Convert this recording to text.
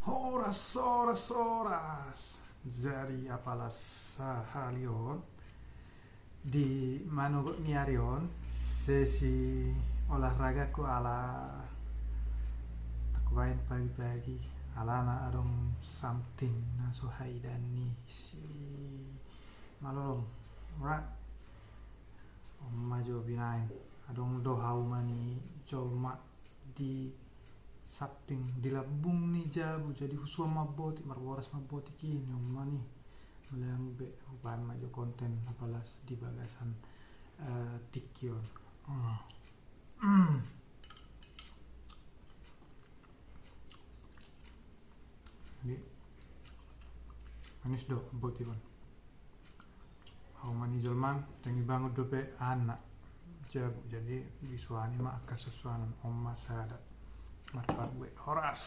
Horas. Jadi apalah sahalion di Manogot Niarion sesi olahraga ku ala takubain pagi-pagi ala na adong something na suhai dan ni si malolong rat majo binain adong dohau mani jolma di sabting dilabung ni jabu jadi husua maboti marboras maboti kini mani melang be upan majo konten apalas di bagasan tikion jadi manis do boti kon hau mani jolman tangi bangun dope anak jabu jadi bisuani mak kasusuanan omma sada marpat gue horas